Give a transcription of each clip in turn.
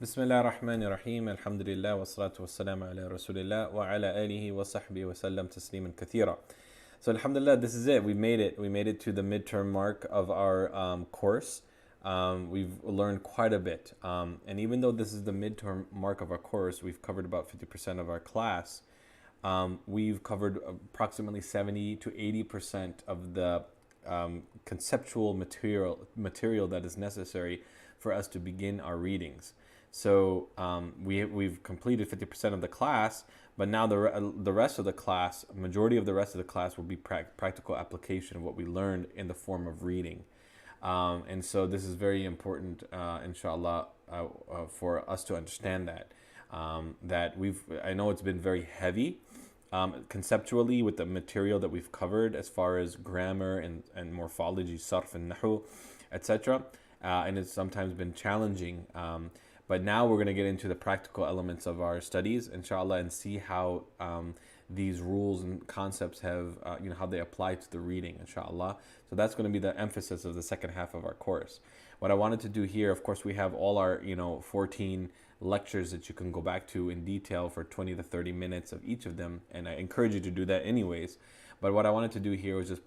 بسم الله الرحمن الرحيم الحمد لله والصلاة والسلام على رسول الله وعلى آله وصحبه وسلم تسليما كثيرا. So alhamdulillah, this is it. We made it. We made it to the midterm mark of our course. We've learned quite a bit. And even though this is the midterm mark of our course, we've covered about 50% of our class. We've covered approximately 70 to 80% of the conceptual material that is necessary for us to begin our readings. So we've completed 50% of the class, but now the rest of the class, majority of the rest of the class will be practical application of what we learned in the form of reading. And so this is very important, inshallah, for us to understand that I know it's been very heavy conceptually with the material that we've covered as far as grammar and morphology, sarf and nahu, etc. And it's sometimes been challenging. But now we're going to get into the practical elements of our studies, inshallah, and see how these rules and concepts have, how they apply to the reading, inshallah. So that's going to be the emphasis of the second half of our course. What I wanted to do here, of course, we have all our, 14 lectures that you can go back to in detail for 20 to 30 minutes of each of them, and I encourage you to do that anyways. But what I wanted to do here was just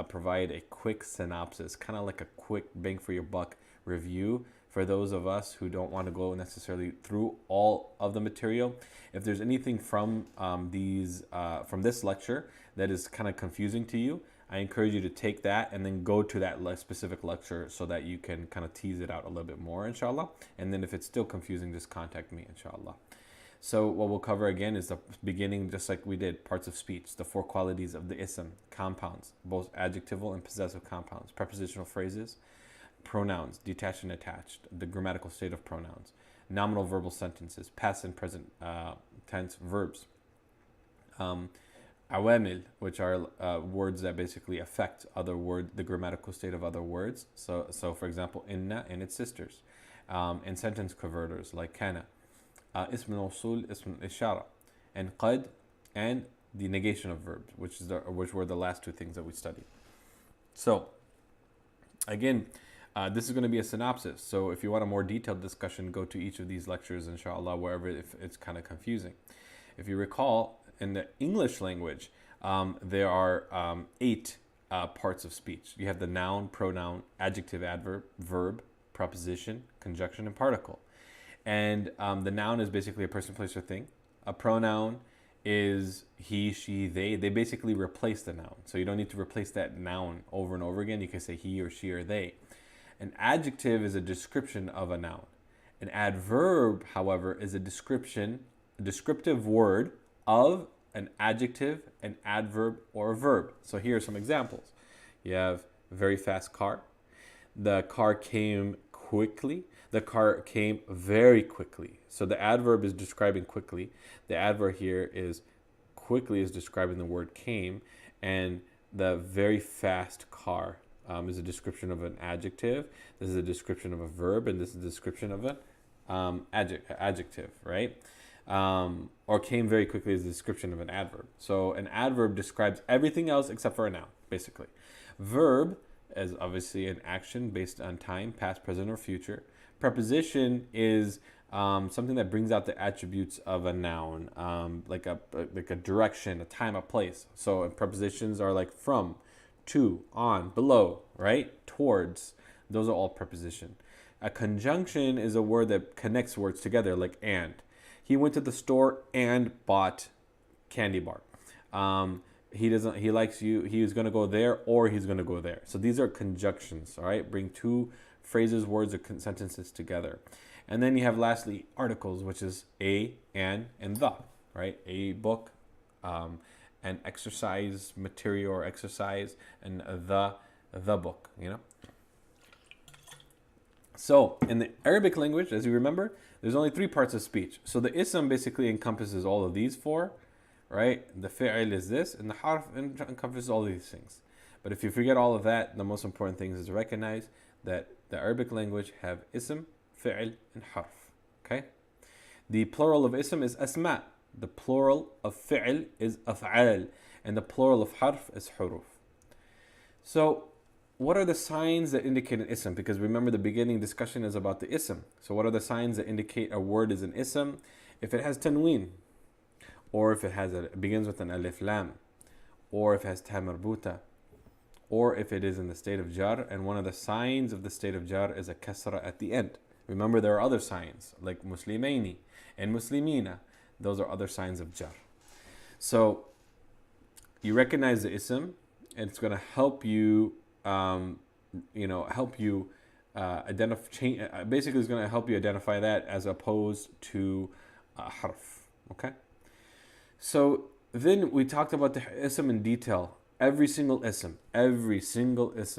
provide a quick synopsis, kind of like a quick bang for your buck review for those of us who don't want to go necessarily through all of the material. If there's anything from this lecture that is kind of confusing to you, I encourage you to take that and then go to that specific lecture so that you can kind of tease it out a little bit more, inshallah. And then if it's still confusing, just contact me, inshallah. So what we'll cover again is the beginning, just like we did, parts of speech, the four qualities of the ism, compounds, both adjectival and possessive compounds, prepositional phrases, pronouns, detached and attached, the grammatical state of pronouns, nominal verbal sentences, past and present tense verbs, awamil, which are words that basically affect other words, the grammatical state of other words. So for example, inna and its sisters, and sentence converters like kana, ism al-usul, ism al-ishara, and qad, and the negation of verbs, which were the last two things that we studied. So again, this is going to be a synopsis. So if you want a more detailed discussion, go to each of these lectures, inshallah, wherever if it's kind of confusing. If you recall, in the English language, there are 8 parts of speech. You have the noun, pronoun, adjective, adverb, verb, preposition, conjunction, and particle. And the noun is basically a person, place, or thing. A pronoun is he, she, they. They basically replace the noun. So you don't need to replace that noun over and over again. You can say he or she or they. An adjective is a description of a noun. An adverb, however, is a descriptive word of an adjective, an adverb, or a verb. So here are some examples. You have very fast car. The car came quickly. The car came very quickly. So the adverb is describing quickly. The adverb here is quickly is describing the word came, and the very fast car is a description of an adjective. This is a description of a verb, and this is a description of an adjective, right? Or came very quickly is a description of an adverb. So an adverb describes everything else except for a noun, basically. Verb is obviously an action based on time, past, present, or future. Preposition is something that brings out the attributes of a noun, like a direction, a time, a place. So prepositions are like from, to, on, below, right? Towards. Those are all preposition. A conjunction is a word that connects words together, like and. He went to the store and bought candy bar. He likes you. He is going to go there, or he's going to go there. So these are conjunctions, all right? Bring two phrases, words, or sentences together. And then you have lastly articles, which is a, and the, right? A book, an exercise material or exercise, and the book, So in the Arabic language, as you remember, there's only 3 parts of speech. So the ism basically encompasses all of these 4, right? The fi'il is this, and the harf encompasses all these things. But if you forget all of that, the most important thing is to recognize that the Arabic language have ism, fi'il, and harf, okay? The plural of ism is asma. The plural of fi'il is af'al. And the plural of harf is huruf. So what are the signs that indicate an ism? Because remember, the beginning discussion is about the ism. So what are the signs that indicate a word is an ism? If it has tanween, or if it begins with an alif lam, or if it has ta marbuta, or if it is in the state of jar, and one of the signs of the state of jar is a kasra at the end. Remember, there are other signs like muslimaini and muslimina. Those are other signs of jar. So you recognize the ism, and it's going to help you, identify. Basically, it's going to help you identify that as opposed to harf. Okay. So then we talked about the ism in detail. Every single ism,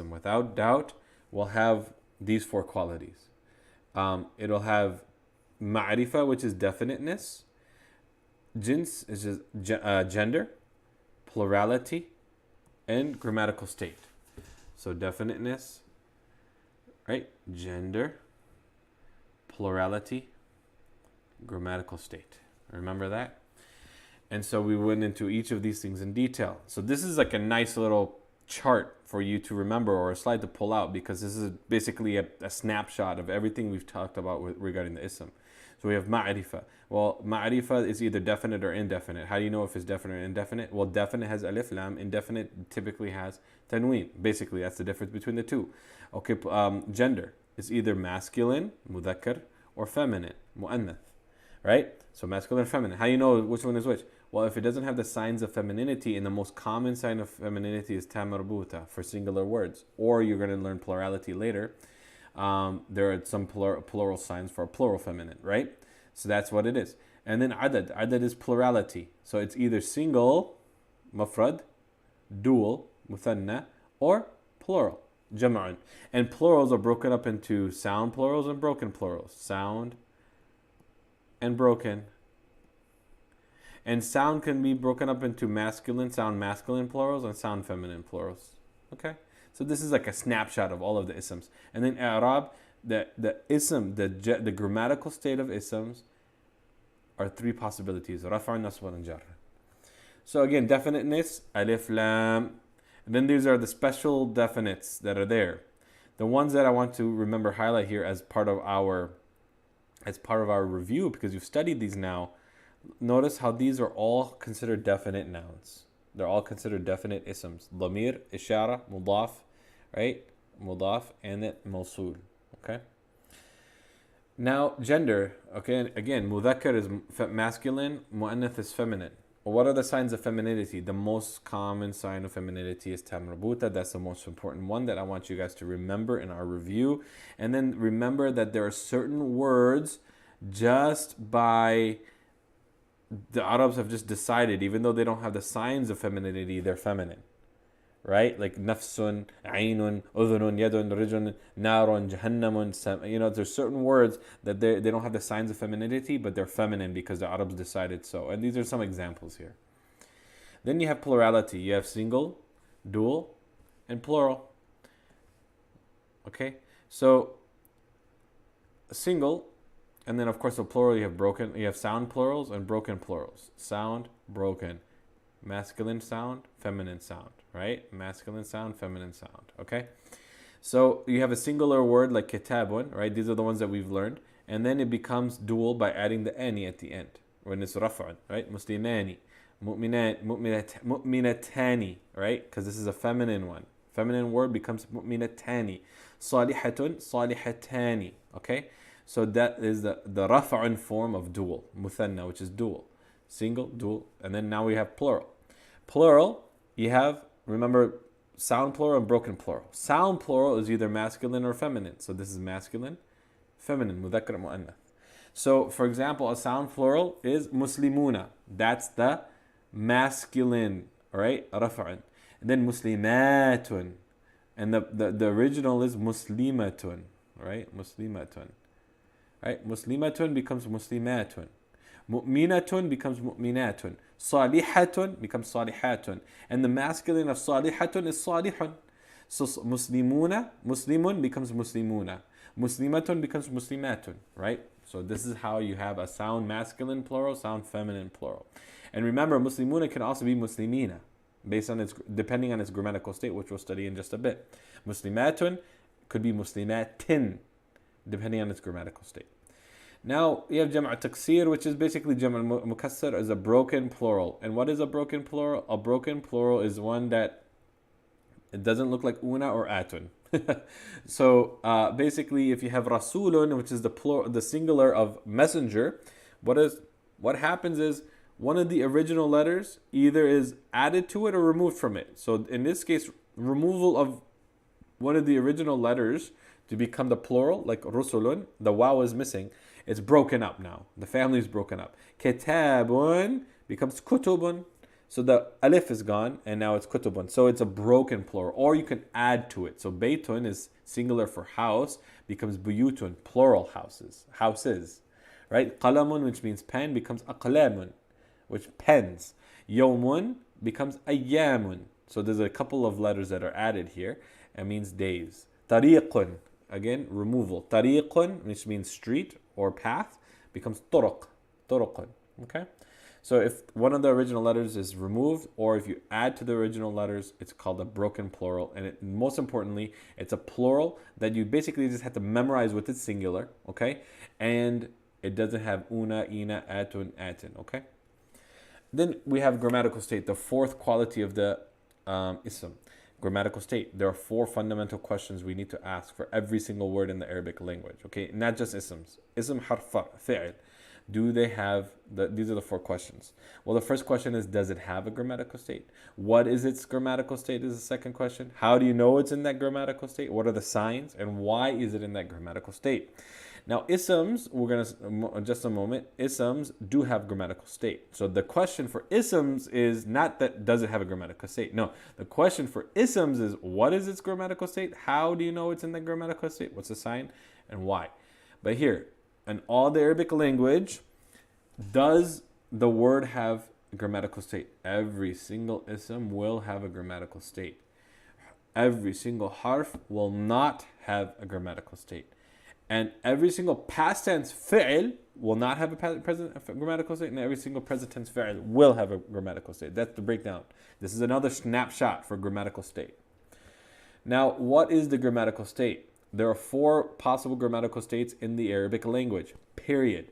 without doubt, will have these four qualities. It'll have ma'rifa, which is definiteness. Jins is just gender, plurality, and grammatical state. So definiteness, right? Gender, plurality, grammatical state. Remember that? And so we went into each of these things in detail. So this is like a nice little chart for you to remember, or a slide to pull out, because this is basically a snapshot of everything we've talked about regarding the ism. So we have ma'rifa. Well, ma'rifa is either definite or indefinite. How do you know if it's definite or indefinite? Well, definite has alif lam. Indefinite typically has tanween. Basically, that's the difference between the two. Okay, gender is either masculine, mudhakkar, or feminine, mu'annath. Right? So masculine or feminine. How do you know which one is which? Well, if it doesn't have the signs of femininity, and the most common sign of femininity is ta marbuta for singular words, or you're going to learn plurality later. There are some plural signs for plural feminine, right? So that's what it is. And then adad. Adad is plurality. So it's either single, mafrad, dual, muthanna, or plural, jam'an. And plurals are broken up into sound plurals and broken plurals. Sound and broken. And sound can be broken up into sound masculine plurals and sound feminine plurals. Okay? So this is like a snapshot of all of the isms. And then i'rab, the ism, the grammatical state of isms are three possibilities: rafa', nasb, and jar. So again, definiteness, alif, lam. And then these are the special definites that are there. The ones that I want to highlight here as part of our review, because you've studied these now. Notice how these are all considered definite nouns. They're all considered definite isms. Dhamir, ishara, mudaf, right? Mudaf, and then mawsul. Okay? Now, gender. Okay, again, mudhakkar is masculine, mu'annath is feminine. What are the signs of femininity? The most common sign of femininity is ta marbuta. That's the most important one that I want you guys to remember in our review. And then remember that there are certain words just by the Arabs have just decided, even though they don't have the signs of femininity, they're feminine, right? Like nafsun, aynun, udhunun, yadun, rijun, narun, jahannamun. There's certain words that they don't have the signs of femininity, but they're feminine because the Arabs decided so. And these are some examples here. Then you have plurality. You have single, dual, and plural. Okay, so single. And then, of course, the plural, you have sound plurals and broken plurals. Sound, broken. Masculine sound, feminine sound, right? Masculine sound, feminine sound, okay? So you have a singular word like kitabun, right? These are the ones that we've learned. And then it becomes dual by adding the ani at the end, when it's raf'un, right? Muslimani, mu'minatani, right? Because this is a feminine one. Feminine word becomes mu'minatani. Salihatun, salihatani, okay? So that is the raf'un form of dual, muthanna, which is dual. Single, dual, and then now we have plural. Plural, you have, remember, sound plural and broken plural. Sound plural is either masculine or feminine. So this is masculine, feminine, mudhakkar, mu'annath. So, for example, a sound plural is muslimuna. That's the masculine, right? Raf'un. And then muslimatun. And the original is muslimatun, right? Muslimatun. Right? Muslimatun becomes muslimatun. Mu'minatun becomes mu'minatun. Salihatun becomes salihatun. And the masculine of salihatun is salihun. So muslimun becomes muslimuna. Muslimatun becomes muslimatun, right? So this is how you have a sound masculine plural, sound feminine plural. And remember, muslimuna can also be muslimina. based on its, depending on its grammatical state, which we'll study in just a bit. Muslimatun could be muslimatin, depending on its grammatical state. Now, you have Jam'a Taksir, which is basically Jam'a Mukassar is a broken plural. And what is a broken plural? A broken plural is one that it doesn't look like una or atun. So basically, if you have Rasulun, which is the plural, the singular of messenger, what happens is one of the original letters either is added to it or removed from it. So in this case, removal of one of the original letters to become the plural, like Rusulun, the waw is missing. It's broken up now. The family is broken up. Kitabun becomes kutubun. So the alif is gone and now it's kutubun. So it's a broken plural. Or you can add to it. So baytun is singular for house, becomes buyutun, plural houses. Right? Qalamun, which means pen, becomes aqlamun, which pens. Yawmun becomes ayyamun. So there's a couple of letters that are added here. It means days. Tariqun, again, removal. Tariqun, which means street or path, becomes turuq. Turuqun. Okay? So if one of the original letters is removed, or if you add to the original letters, it's called a broken plural. And most importantly, it's a plural that you basically just have to memorize with its singular, okay? And it doesn't have una, ina, atun, atin, okay? Then we have grammatical state, the fourth quality of the ism. Grammatical state. There are four fundamental questions we need to ask for every single word in the Arabic language, okay? Not just isms. Ism, harf, fi'l. Do they have, these are the four questions. Well, the first question is, does it have a grammatical state? What is its grammatical state is the second question. How do you know it's in that grammatical state? What are the signs? And why is it in that grammatical state? Now, isms, we're going to, in just a moment, isms do have grammatical state. So the question for isms is not that does it have a grammatical state? No, the question for isms is what is its grammatical state? How do you know it's in that grammatical state? What's the sign and why? But here, in all the Arabic language, does the word have a grammatical state? Every single ism will have a grammatical state. Every single harf will not have a grammatical state. And every single past tense fi'l will not have a grammatical state, and every single present tense fi'l will have a grammatical state. That's the breakdown. This is another snapshot for grammatical state. Now, what is the grammatical state? There are four possible grammatical states in the Arabic language, period.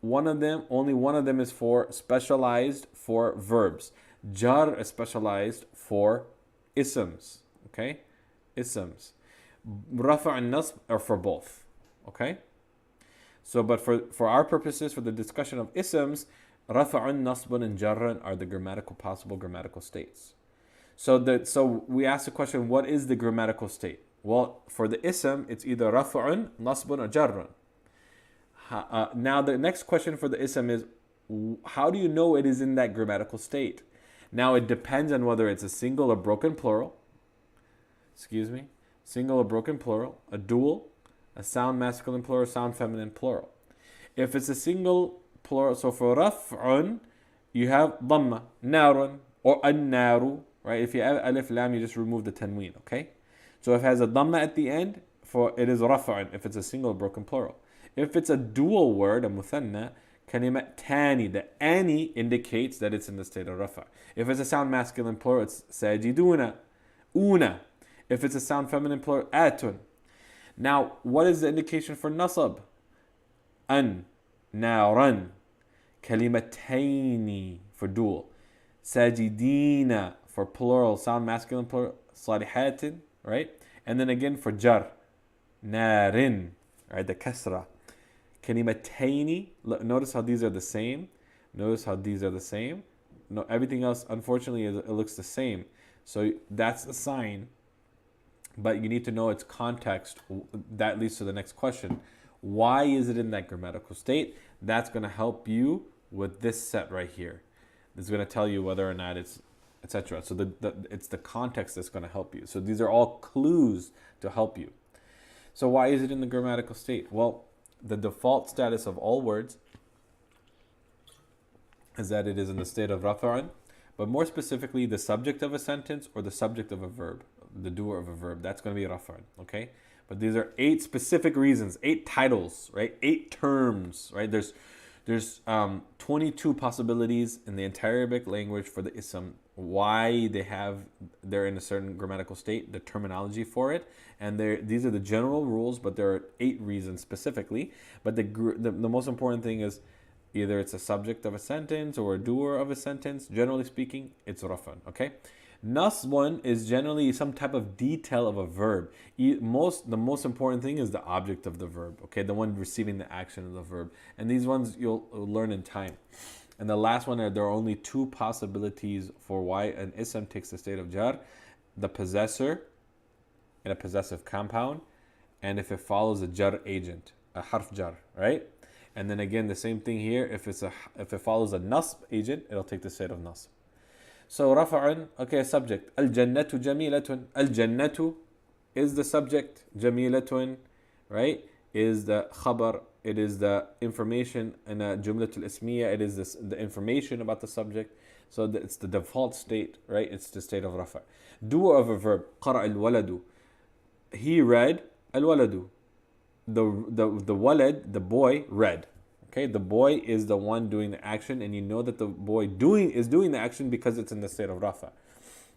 Only one of them is specialized for verbs. Jar is specialized for isms, okay? Isms. Rafa' and nasb are for both, okay? So, but for our purposes, for the discussion of isms, rafa'un, nasbun, and jarran are the possible grammatical states. So we ask the question, what is the grammatical state? Well, for the ism, it's either rafa'un, nasbun, or jarran. Now, the next question for the ism is, how do you know it is in that grammatical state? Now, it depends on whether it's a single or broken plural. Single or broken plural, a dual, a sound masculine plural, sound feminine plural. If it's a single plural, so for raf'un, you have dhamma, narun, or an-naru, right? If you have alif lam, you just remove the tanween, okay? So if it has a dhamma at the end, it is raf'un, if it's a single broken plural. If it's a dual word, a muthanna, kalimat tani, the ani indicates that it's in the state of rafa. If it's a sound masculine plural, it's sajiduna, una. If it's a sound feminine plural, atun. Now, what is the indication for nasab? An, naran, kalimataini for dual, sajidina for plural, sound masculine plural, salihatin, right? And then again for jar, narin, right? The kasra. Kalimataini, notice how these are the same. No, everything else, unfortunately, it looks the same. So that's a sign. But you need to know its context. That leads to the next question. Why is it in that grammatical state? That's going to help you with this set right here. This is going to tell you whether or not it's etc. So it's the context that's going to help you. So these are all clues to help you. So why is it in the grammatical state? Well, the default status of all words is that it is in the state of rafa'an, but more specifically, the subject of a sentence or the subject of a verb, the doer of a verb, that's going to be rafa'an, okay? But these are 8 specific reasons, 8 titles, right? 8 terms, right? There's There's 22 possibilities in the entire Arabic language for the ism, why they're in a certain grammatical state, the terminology for it, and these are the general rules, but there are 8 reasons specifically. But the most important thing is either it's a subject of a sentence or a doer of a sentence. Generally speaking, it's raf'an. Okay. Nasbun is generally some type of detail of a verb. The most important thing is the object of the verb, okay, the one receiving the action of the verb. And these ones you'll learn in time. And the last one, there are only 2 possibilities for why an ism takes the state of jar: the possessor in a possessive compound, and if it follows a jar agent, a harf jar, right? And then again, the same thing here. If it follows a nasb agent, it'll take the state of nasb. So rafa'an, okay, subject. Al-jannatu jamilatun. Al-jannatu is the subject. Jamilatun, right, is the khabar. It is the information in a jumlatul ismiya. It is the information about the subject. So it's the default state, right? It's the state of rafa'. Doer of a verb. Qara al-waladu. He read. Al-waladu. The walad, the boy, read. Okay, the boy is the one doing the action, and you know that the boy is doing the action because it's in the state of rafa.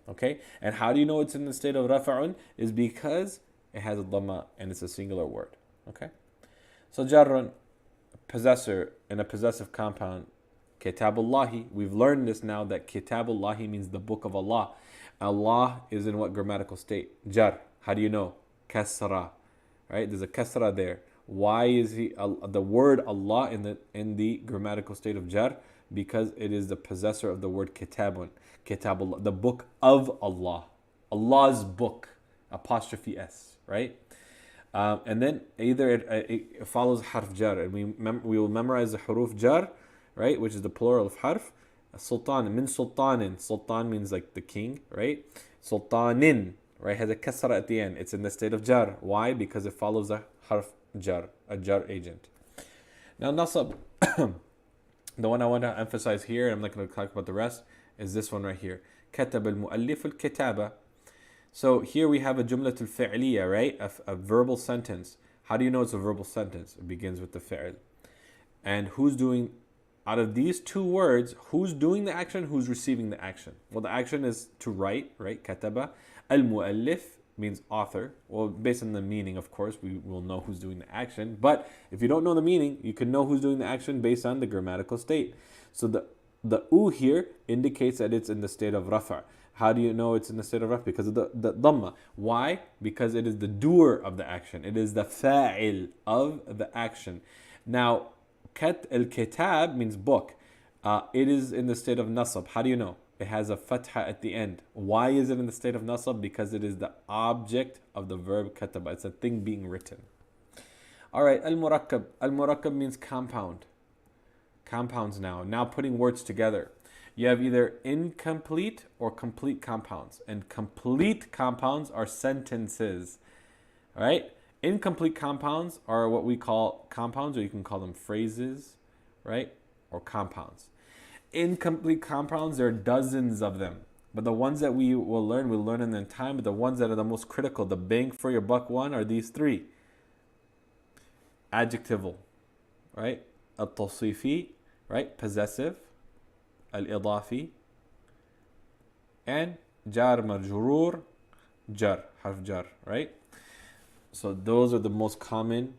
Okay, and how do you know it's in the state of rafa'un? Is because it has a dhamma and it's a singular word. Okay, so jarrun, possessor in a possessive compound. Kitabullahi, we've learned this now, that kitabullahi means the book of Allah. Allah is in what grammatical state? Jar. How do you know? Kasra. Right, there's a kasra there. Why is the word Allah in the grammatical state of jar? Because it is the possessor of the word kitabun, kitabullah, the book of Allah, Allah's book, apostrophe s, right? And then either it follows harf jar, and we will memorize the huruf jar, right, which is the plural of harf. Sultan, min sultanin. Sultan means like the king, right? Sultanin, right, has a kasra at the end. It's in the state of jar. Why? Because it follows a harf jar, a jar agent. Now nasab, the one I want to emphasize here, and I'm not going to talk about the rest, is this one right here. كتب المؤلف الكتابة. So here we have a jumlatul fi'liya, right? A verbal sentence. How do you know it's a verbal sentence? It begins with the fi'l. And who's doing, out of these 2 words, who's doing the action, who's receiving the action? Well, the action is to write, right? Kataba. Al-mu'allif means author. Well, based on the meaning, of course, we will know who's doing the action. But if you don't know the meaning, you can know who's doing the action based on the grammatical state. So the u here indicates that it's in the state of rafa'. How do you know it's in the state of rafa'? Because of the dhamma. Why? Because it is the doer of the action. It is the fa'il of the action. Now, al-kitab means book. It is in the state of nasab. How do you know? It has a fatha at the end. Why is it in the state of nasab? Because it is the object of the verb kataba. It's a thing being written. All right, al-murakkab. Al-murakkab means compound. Compounds now. Now putting words together. You have either incomplete or complete compounds. And complete compounds are sentences. All right? Incomplete compounds are what we call compounds, or you can call them phrases, right? Or compounds. Incomplete compounds, there are dozens of them. But the ones that we'll learn in the time, but the ones that are the most critical, the bang for your buck one, are these 3. Adjectival, right? Al-tawsifi, right? Possessive. Al-idafi. And jar majrur, jar, harf jar, right? So those are the most common.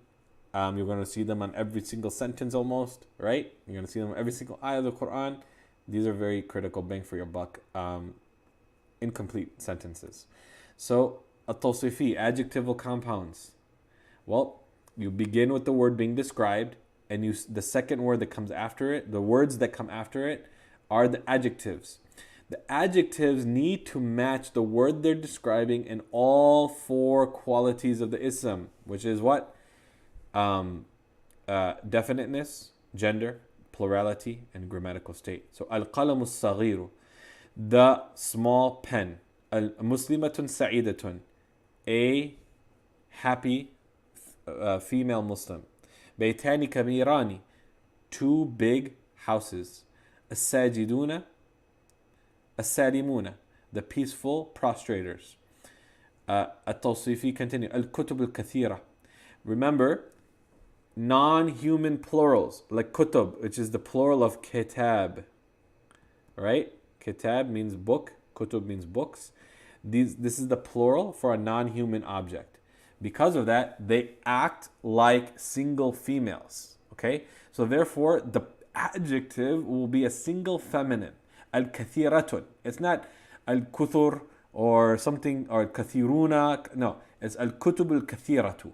You're going to see them on every single sentence almost, right? You're going to see them on every single ayah of the Quran. These are very critical, bang for your buck, incomplete sentences. So, at-tawsifi, adjectival compounds. Well, you begin with the word being described, and the second word that comes after it, the words that come after it, are the adjectives. The adjectives need to match the word they're describing in all 4 qualities of the ism, which is what? Definiteness, gender, plurality, and grammatical state. So al-qalamu as-saghiru, the small pen. Al-muslimatun sa'idatun, a happy female Muslim. Baytani kabirani, 2 big houses. As-sajiduna, as-salimuna, the peaceful prostrators. At-tawsifi continue. Al-kutub al-kathira. Remember, non-human plurals, like kutub, which is the plural of kitab, right? Kitab means book, kutub means books. This is the plural for a non-human object. Because of that, they act like single females, okay? So therefore, the adjective will be a single feminine. Al-kathiratun. It's not al-kuthur or something, or kathiruna. No, it's al-kutub al-kathiratu.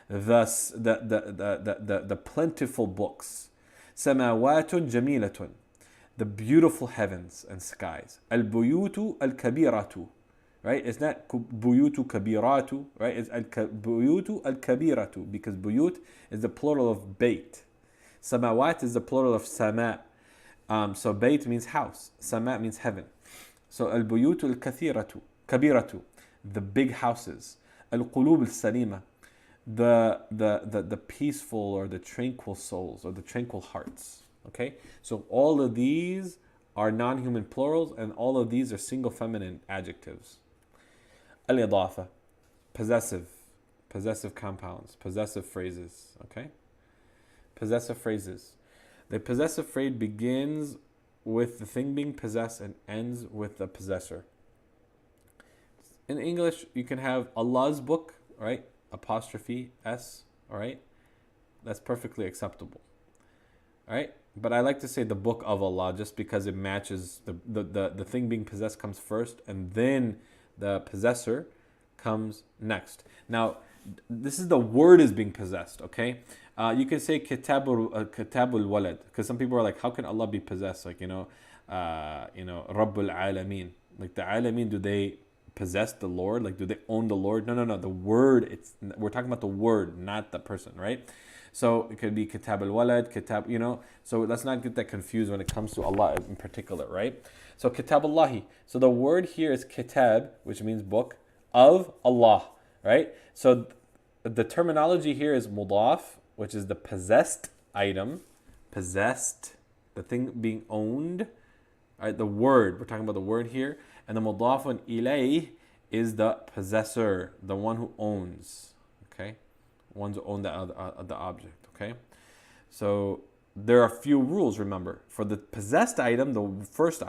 Thus, the plentiful books. Samawatun jamilatun. The beautiful heavens and skies. Al-buyutu al-kabiratu. Right? It's not buyutu kabiratu, right? It's buyutu al-kabiratu, because buyut is the plural of bayt. Samawat is the plural of sama. So bayt means house. Sama means heaven. So al-buyutu al-kathiratu, kabiratu, the big houses. Al-qulub al-salima, the peaceful or the tranquil souls or the tranquil hearts. Okay? So all of these are non-human plurals, and all of these are single feminine adjectives. Al-idafa, possessive compounds, possessive phrases, okay? Possessive phrases. The possessive phrase begins with the thing being possessed and ends with the possessor. In English, you can have Allah's book, right? Apostrophe S, all right? That's perfectly acceptable, all right? But I like to say the book of Allah, just because it matches the thing being possessed comes first, and then the possessor comes next. Now, this is the word is being possessed, okay? You can say kitabul walad, because some people are like, how can Allah be possessed? Like, Rabbul Alameen. Like the Alameen, do they possess the Lord? Like, do they own the Lord? No. The word, we're talking about the word, not the person, right? So it could be kitab al-walad, kitab, So let's not get that confused when it comes to Allah in particular, right? So kitab Allahi. So the word here is kitab, which means book, of Allah, right? So the terminology here is mudaf, which is the possessed item, possessed, the thing being owned, right? The word, we're talking about the word here. And the mudafun ilayh is the possessor, the one who owns, okay? Ones who own the object, okay? So there are a few rules, remember. For the possessed item, the first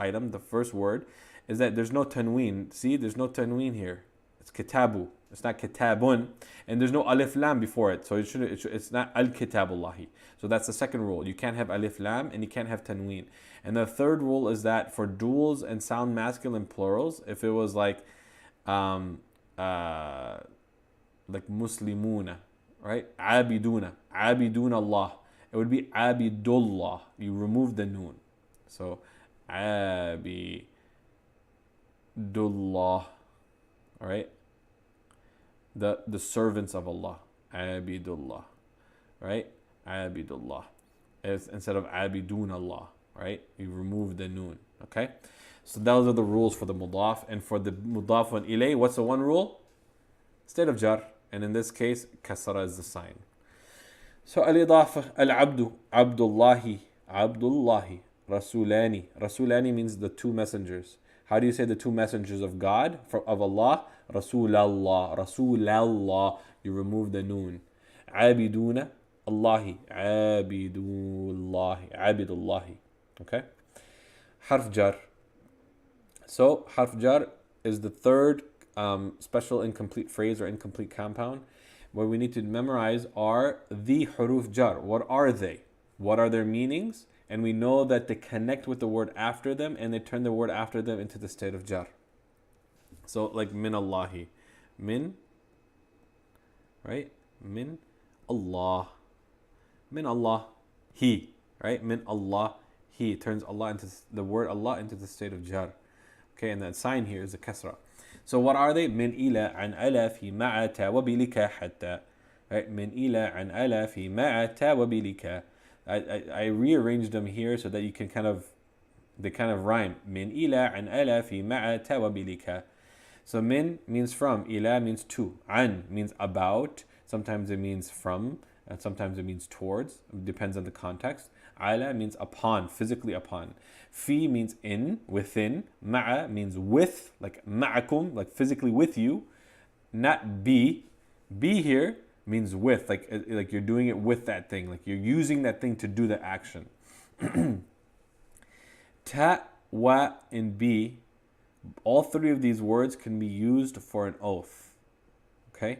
word, is that there's no tanween. See, there's no tanween here. It's kitabu. It's not kitabun. And there's no alif lam before it. So it's not al-kitabullahi. So that's the second rule. You can't have alif lam and you can't have tanween. And the third rule is that for duals and sound masculine plurals, if it was like muslimuna, right? Abiduna Allah. It would be abidullah. You remove the noon. So abidullah. All right? The servants of Allah. Abidullah. Right? Abidullah. Instead of abidun Allah. Right? You remove the noon. Okay? So those are the rules for the mudaf. And for the mudaf and ilay, what's the one rule? State of jar. And in this case, kasra is the sign. So al-idafa, al-abdu, abdullahi, rasulani. Rasulani means the two messengers. How do you say the two messengers of God, of Allah? Rasulallah. You remove the noon. Abiduna, Allahi, abidullahi. Okay? Harf jar. So harf jar is the third special incomplete phrase or incomplete compound. What we need to memorize are the huruf jar. What are they? What are their meanings? And we know that they connect with the word after them, and they turn the word after them into the state of jar. So like min Allahi. Min, right? Min Allah. Min Allah. He, right? Min Allah. He turns Allah into the word Allah into the state of jar. Okay, and that sign here is a kasra. So what are they? Min ila an ala fi ma'ata wa bilika hatta. Right? Min ila an ala fi ma'ata wa bilika. I rearranged them here so that you can they kind of rhyme. Min ila an ala fi ma'ata wa bilika. So min means from, ila means to, an means about. Sometimes it means from, and sometimes it means towards. It depends on the context. Ala means upon, physically upon. Fi means in, within. Ma'a means with, like ma'akum, like physically with you. Not be. Be here means with, like you're doing it with that thing, like you're using that thing to do the action. Ta, wa, and bi, all three of these words can be used for an oath. Okay?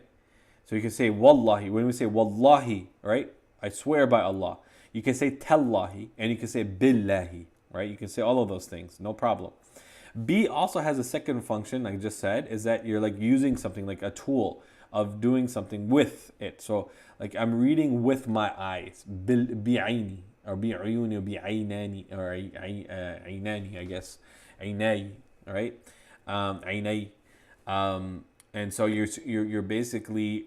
So you can say wallahi. When we say wallahi, right? I swear by Allah. You can say tallahi, and you can say billahi, right? You can say all of those things, no problem. B also has a second function, like I just said, is that you're like using something, like a tool of doing something with it. So like I'm reading with my eyes, bi'ayni, or bi'ayuni, or bi'aynani, or aynani, I guess, aynay, right? Aynay. And so you're basically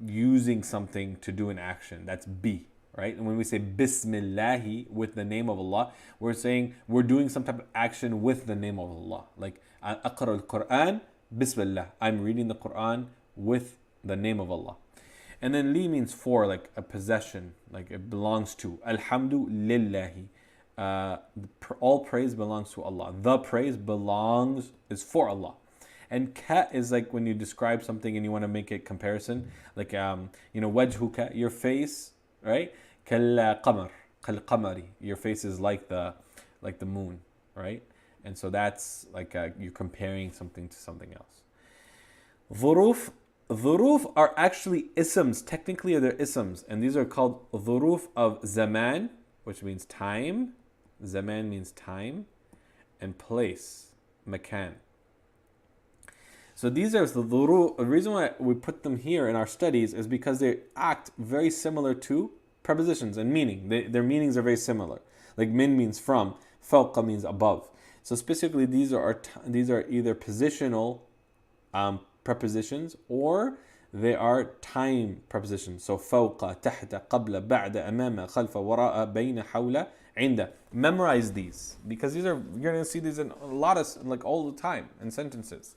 using something to do an action. That's B, right? And when we say Bismillahi, with the name of Allah, we're saying we're doing some type of action with the name of Allah. Like Aqra al-Quran, Bismillah. I'm reading the Quran with the name of Allah. And then li means for, like a possession, like it belongs to. Alhamdu lillahi. All praise belongs to Allah. The praise is for Allah. And ka is like when you describe something and you want to make a comparison, like wajhuka, your face, right? Kal qamari, your face is like the moon, right? And so that's like you're comparing something to something else. Dhuruf are actually isms. Technically, they're isms, and these are called dhuruf of zaman, which means time. Zaman means time, and place, makan. So these are the dhuruf. The reason why we put them here in our studies is because they act very similar to prepositions and meaning. Their meanings are very similar. Like min means from, fawqa means above. So specifically, these are either positional prepositions, or they are time prepositions. So fawqa, tahta, qabla, ba'da, amama, khalfa, wara'a, bayna, hawla, inda. Memorize these, because you're going to see these in a lot of, like all the time in sentences.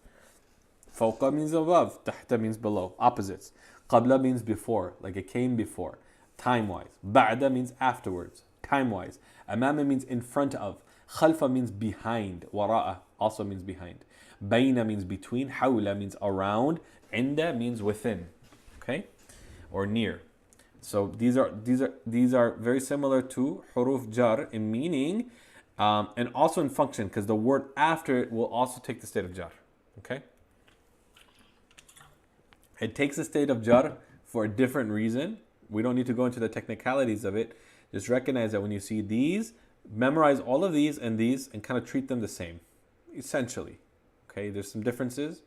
Fawqa means above, tahta means below, opposites. Qabla means before, like it came before, time-wise. Ba'da means afterwards, time-wise. Amama means in front of. Khalfa means behind. Wara'a also means behind. Bayna means between. Hawla means around. Inda means within, okay, or near. So these are very similar to huruf jar in meaning, and also in function, because the word after it will also take the state of jar. Okay. It takes the state of jar for a different reason. We don't need to go into the technicalities of it. Just recognize that when you see these, memorize all of these and kind of treat them the same, essentially. Okay, there's some differences,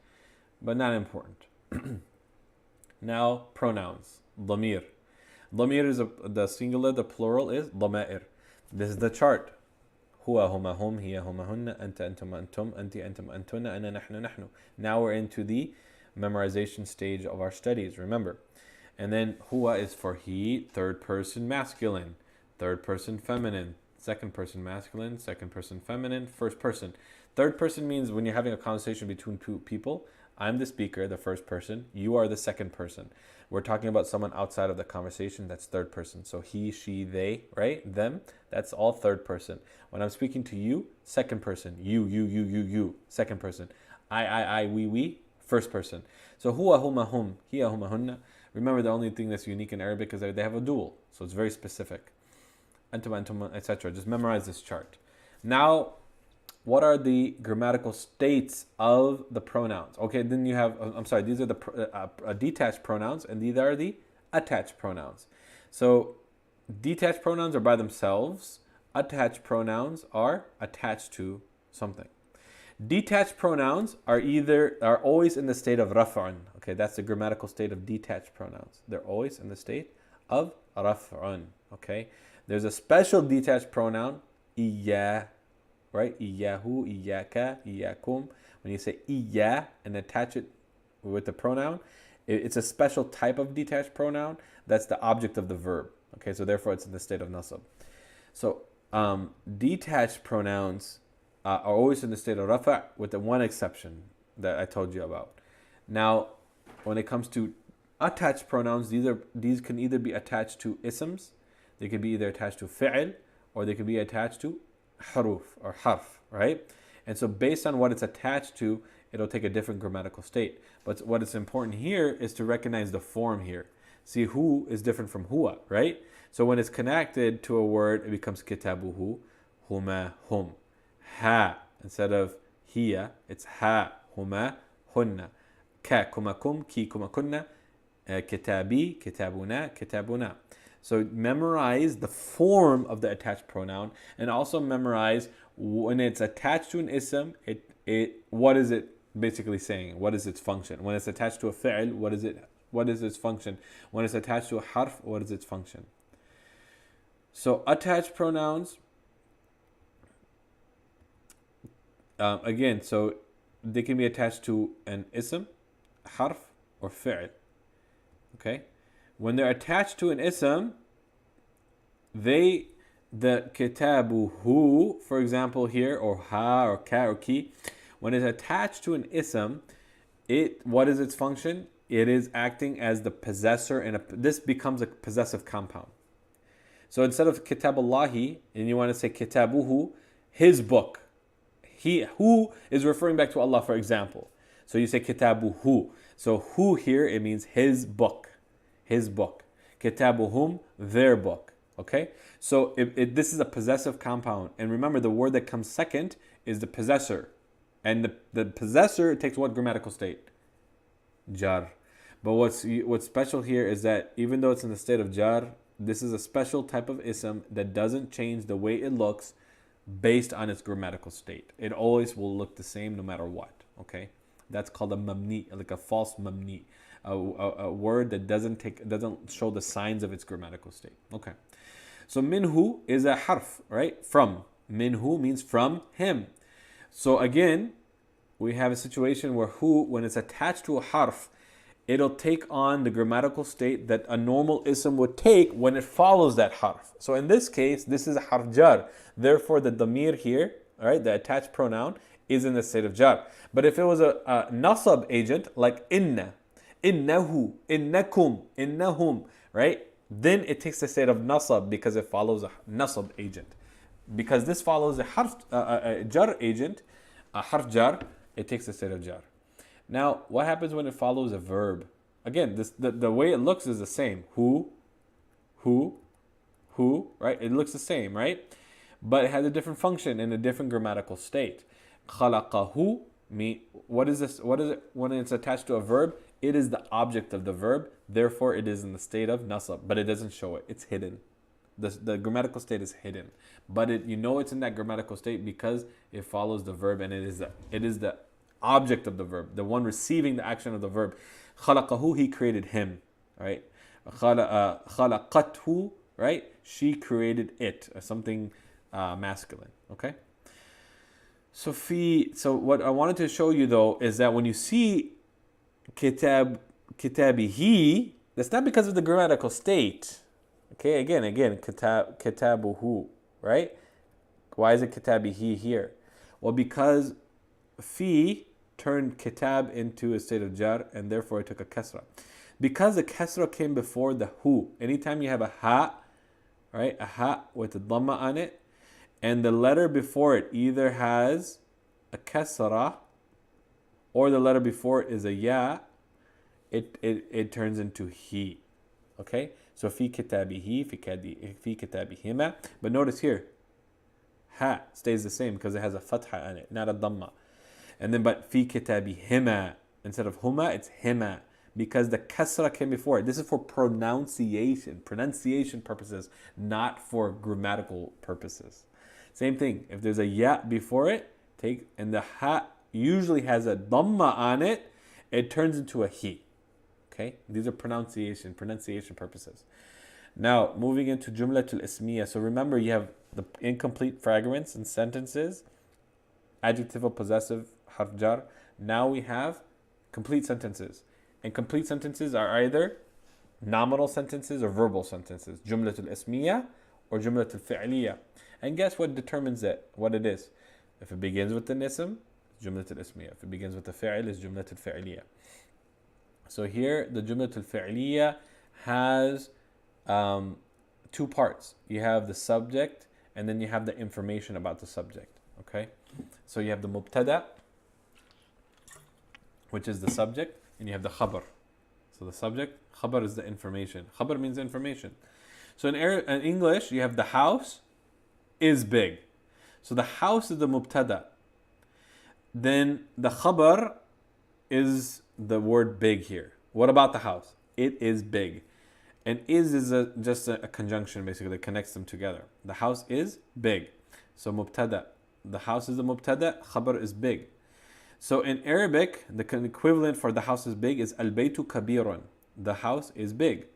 but not important. Now, pronouns. Dhamir. Dhamir is the singular, the plural is dhama'ir. This is the chart. Huwa huma hum, hiya huma hunna, anta antum antum, anti antum antuna, ana nahnu nahnu. Now we're into the memorization stage of our studies, remember. And then huwa is for he, third person masculine, third person feminine, second person masculine, second person feminine, first person. Third person means when you're having a conversation between two people, I'm the speaker, the first person, you are the second person. We're talking about someone outside of the conversation, that's third person. So he, she, they, right? Them, that's all third person. When I'm speaking to you, second person. You, second person. I, we, first person. So huwa, huma, hum, hiya, huma, hunna. Remember, the only thing that's unique in Arabic is that they have a dual. So it's very specific. Antum, antum, etc. Just memorize this chart. Now, what are the grammatical states of the pronouns? Okay, then you have, these are the detached pronouns, and these are the attached pronouns. So detached pronouns are by themselves. Attached pronouns are attached to something. Detached pronouns are always in the state of raf'un. Okay, that's the grammatical state of detached pronouns. They're always in the state of raf'un. Okay, there's a special detached pronoun, iya, right? Iyahu, iyaka, iyakum. When you say iya and attach it with the pronoun, it's a special type of detached pronoun that's the object of the verb. Okay, so therefore it's in the state of nasab. So detached pronouns are always in the state of rafa', with the one exception that I told you about. Now, when it comes to attached pronouns, these can either be attached to isms, they can be either attached to fi'l, or they can be attached to haruf or harf, right? And so based on what it's attached to, it'll take a different grammatical state. But what is important here is to recognize the form here. See, hu is different from huwa, right? So when it's connected to a word, it becomes kitabuhu, huma, hum. Ha, instead of hiya, it's ha, huma, hunna. Ka, kumakum, ki, kumakunna. Kitabi, kitabuna, kitabuna. So memorize the form of the attached pronoun, and also memorize when it's attached to an ism, what is it basically saying? What is its function? When it's attached to a fi'l, what is its function? When it's attached to a harf, what is its function? So attached pronouns, again, so they can be attached to an ism, harf, or fi'l. Okay? When they're attached to an ism, the kitabuhu, for example here, or ha, or ka, or ki, when it's attached to an ism, what is its function? It is acting as the possessor, and this becomes a possessive compound. So instead of kitabullahi, and you want to say kitabuhu, his book. Who is referring back to Allah, for example. So you say kitabuhu. So who here, it means his book. His book. Kitabuhum, their book. Okay? So this is a possessive compound. And remember, the word that comes second is the possessor. And the possessor takes what grammatical state? Jar. But what's special here is that even though it's in the state of jar, this is a special type of ism that doesn't change the way it looks based on its grammatical state. It always will look the same no matter what. Okay? That's called a mamni, like a false mamni. A word that doesn't show the signs of its grammatical state. Okay. So minhu is a harf, right? From. Minhu means from him. So again, we have a situation where hu, when it's attached to a harf, it'll take on the grammatical state that a normal ism would take when it follows that harf. So in this case, this is a harf jar. Therefore, the damir here, all right, the attached pronoun, is in the state of jar. But if it was a nasab agent, like inna, innahu, innakum, innahum, right? Then it takes the state of nasab because it follows a nasab agent. Because this follows a harf a jar agent, a harf jar, it takes the state of jar. Now, what happens when it follows a verb? Again, the way it looks is the same. Who, right? It looks the same, right? But it has a different function in a different grammatical state. Khalaqahu, what is this? What is it when it's attached to a verb? It is the object of the verb. Therefore, it is in the state of nasab, but it doesn't show it. It's hidden. The grammatical state is hidden, but you know it's in that grammatical state because it follows the verb, and it is the object of the verb, the one receiving the action of the verb. Khalaqahu, he created him, right? Khalaqathu, right? She created it, something masculine. Okay. So what I wanted to show you though is that when you see kitabihi, that's not because of the grammatical state. Okay, again, kitabuhu, right? Why is it kitabihi here? Well, because fi turned kitab into a state of jar, and therefore it took a kasra. Because the kasra came before the hu, anytime you have a ha, right, a ha with a dhamma on it, and the letter before it either has a kasra or the letter before it is a ya, it turns into he. Okay? So fi kitabihi, fi kitabihima. But notice here, ha stays the same because it has a fatha on it, not a dhamma. And then but fi kitabihima, instead of huma, it's hima. Because the kasra came before it. This is for pronunciation purposes, not for grammatical purposes. Same thing, if there's a ya before it, and the ha usually has a dhamma on it, it turns into a he. Okay, these are pronunciation purposes. Now, moving into jumlatul ismiya. So remember, you have the incomplete fragments and sentences, adjectival, possessive, harf jar. Now we have complete sentences. And complete sentences are either nominal sentences or verbal sentences. Jumlatul ismiya or jumlatul fi'liya. And guess what determines it? What it is? If it begins with an ism, it's jumlatul ismiya. If it begins with a fi'l, it's jumlatul fi'liya. So here, the jumlatul fi'liya has two parts. You have the subject, and then you have the information about the subject. Okay? So you have the mubtada, which is the subject, and you have the khabar. So the subject, khabar is the information. Khabar means information. So in English, you have the house is big. So the house is the mubtada. Then the khabar is the word big here. What about the house? It is big. And is just a conjunction basically that connects them together. The house is big. So mubtada. The house is the mubtada, khabar is big. So in Arabic, the equivalent for the house is big is al-baytu kabirun. The house is big.